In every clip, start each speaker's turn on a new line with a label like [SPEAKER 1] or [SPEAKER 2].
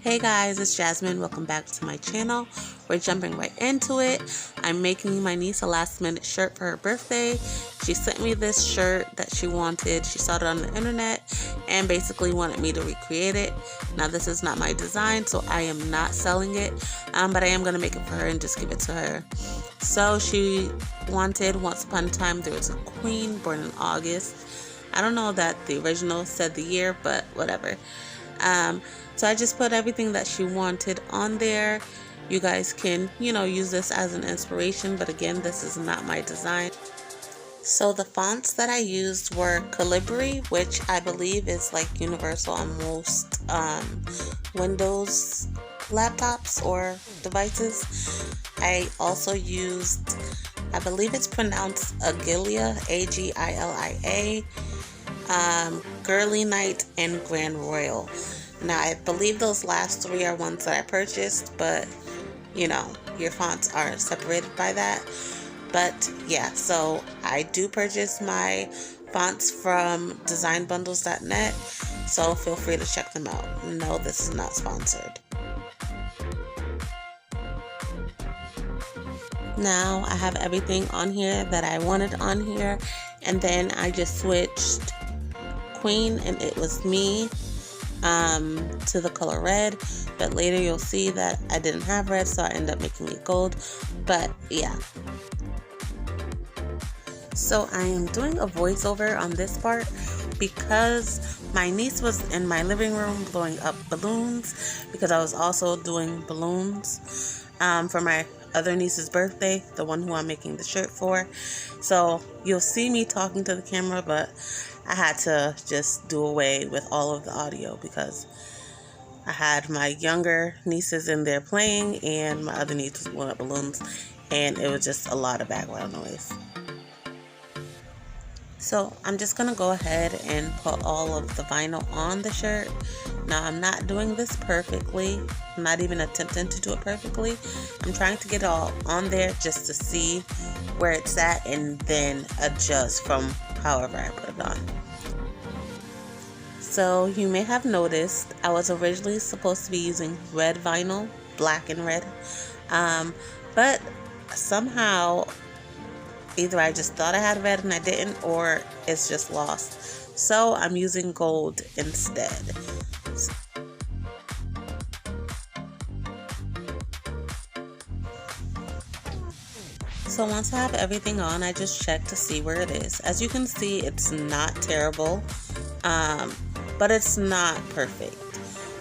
[SPEAKER 1] Hey guys, it's Jasmine. Welcome back to my channel. We're jumping right into it. I'm making my niece a last minute shirt for her birthday. She sent me this shirt that she wanted. She saw it on the internet and basically wanted me to recreate it. Now this is not my design, so I am not selling it, but I am going to make it for her and just give it to her. So she wanted Once Upon a Time There Was a Queen, born in August. I don't know that the original said the year, but whatever. So I just put everything that she wanted on there. You guys can, use this as an inspiration, but again, this is not my design. So the fonts that I used were Calibri, which I believe is like universal on most Windows laptops or devices. I also used, I believe it's pronounced Agilia, Agilia, Girly Night, and Grand Royal. Now, I believe those last three are ones that I purchased, but, your fonts are separated by that. But, yeah, so I do purchase my fonts from designbundles.net, so feel free to check them out. No, this is not sponsored. Now, I have everything on here that I wanted on here, and then I just switched Queen, and it was me, to the color red, but later you'll see that I didn't have red, so I ended up making it gold. But yeah, so I am doing a voiceover on this part because my niece was in my living room blowing up balloons, because I was also doing balloons for my other niece's birthday, the one who I'm making the shirt for. So you'll see me talking to the camera, but I had to just do away with all of the audio because I had my younger nieces in there playing and my other niece was blowing up balloons, and it was just a lot of background noise. So I'm just going to go ahead and put all of the vinyl on the shirt. Now, I'm not doing this perfectly. I'm not even attempting to do it perfectly. I'm trying to get it all on there just to see where it's at and then adjust from however I put it on. So you may have noticed I was originally supposed to be using red vinyl, black and red, but somehow either I just thought I had red and I didn't, or it's just lost. So I'm using gold instead. So once I have everything on, I just check to see where it is. As you can see, it's not terrible, but it's not perfect.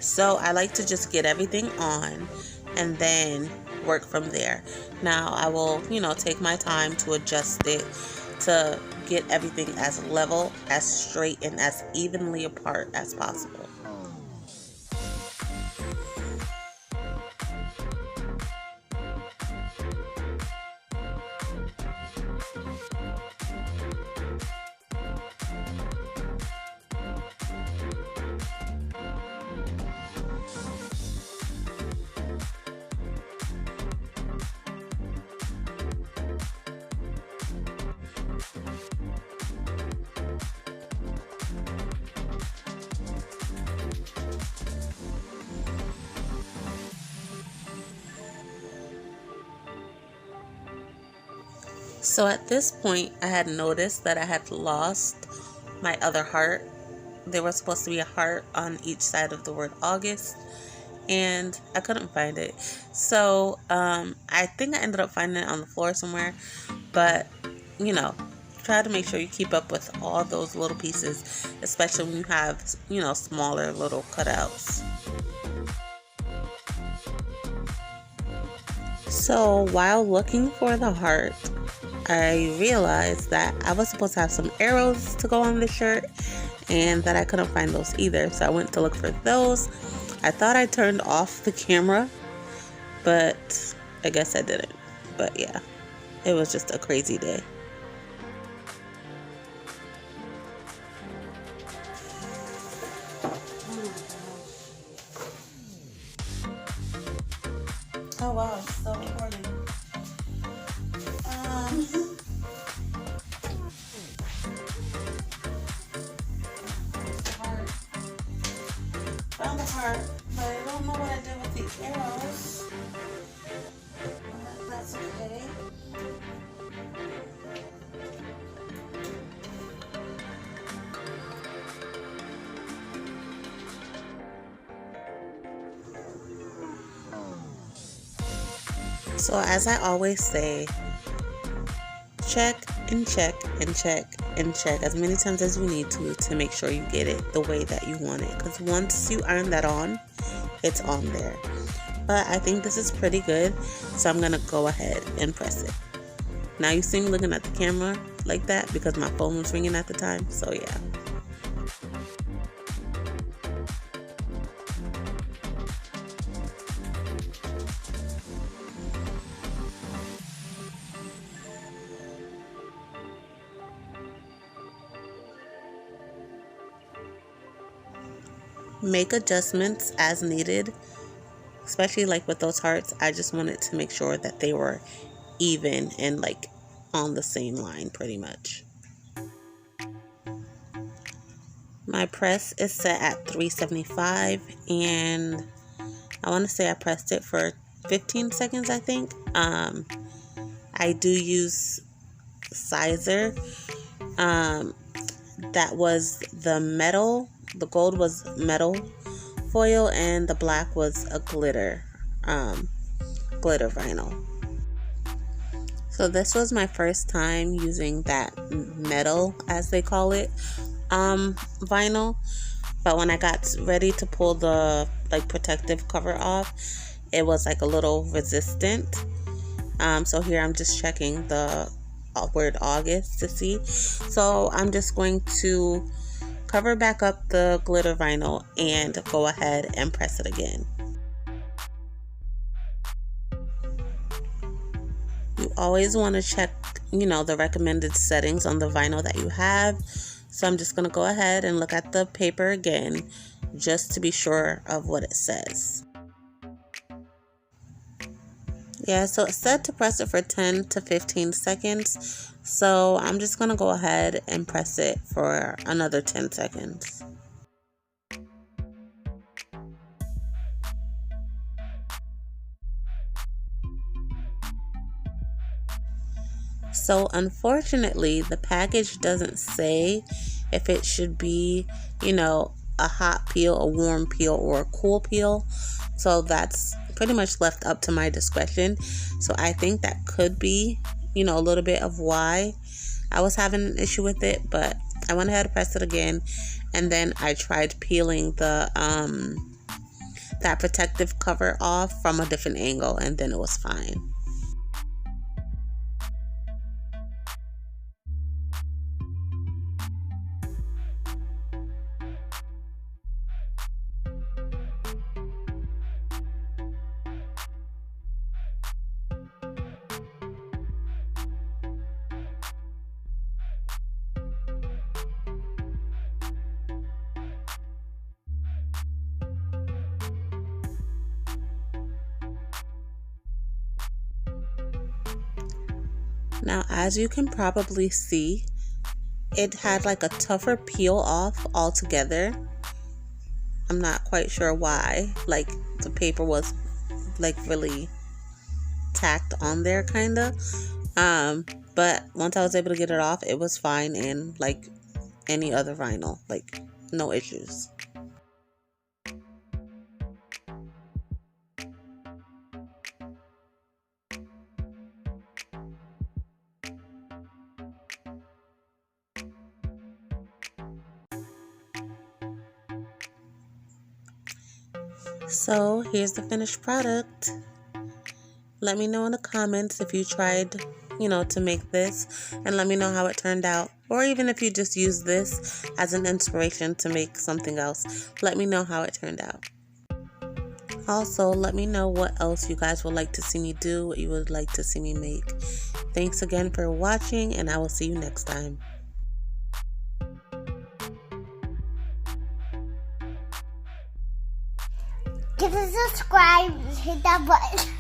[SPEAKER 1] So I like to just get everything on and then work from there. Now I will, take my time to adjust it to get everything as level, as straight, and as evenly apart as possible. So at this point, I had noticed that I had lost my other heart. There was supposed to be a heart on each side of the word August, and I couldn't find it. So I think I ended up finding it on the floor somewhere, but try to make sure you keep up with all those little pieces, especially when you have, smaller little cutouts. So while looking for the heart, I realized that I was supposed to have some arrows to go on the shirt and that I couldn't find those either. So I went to look for those. I thought I turned off the camera, but I guess I didn't. But yeah, it was just a crazy day. Oh wow, it's still recording. Found the heart, but I don't know what So as I always say, check and check and check and check as many times as you need to make sure you get it the way that you want it. Because once you iron that on, it's on there. But I think this is pretty good, so I'm gonna go ahead and press it. Now you see me looking at the camera like that because my phone was ringing at the time, so yeah. Make adjustments as needed, especially like with those hearts. I just wanted to make sure that they were even and like on the same line pretty much. My press is set at 375 and I want to say I pressed it for 15 seconds, I think. I do use sizer. That was the metal. The gold was metal foil and the black was a glitter vinyl. So this was my first time using that metal, as they call it, vinyl. But when I got ready to pull the like protective cover off, it was like a little resistant. So here I'm just checking the word August to see. So I'm just going to cover back up the glitter vinyl and go ahead and press it again. You always want to check, the recommended settings on the vinyl that you have. So I'm just going to go ahead and look at the paper again just to be sure of what it says. Yeah, so it said to press it for 10 to 15 seconds. So I'm just going to go ahead and press it for another 10 seconds. So unfortunately, the package doesn't say if it should be, a hot peel, a warm peel, or a cool peel. So that's pretty much left up to my discretion. So I think that could be, a little bit of why I was having an issue with it. But I went ahead and pressed it again. And then I tried peeling the that protective cover off from a different angle. And then it was fine. Now, as you can probably see, it had like a tougher peel off altogether. I'm not quite sure why. Like the paper was like really tacked on there kind of. But once I was able to get it off, it was fine and like any other vinyl, like no issues. So here's the finished product. Let me know in the comments if you tried, to make this, and let me know how it turned out. Or even if you just use this as an inspiration to make something else, let me know how it turned out. Also, let me know what else you guys would like to see me do, what you would like to see me make. Thanks again for watching, and I will see you next time.
[SPEAKER 2] Give us a subscribe, hit that button.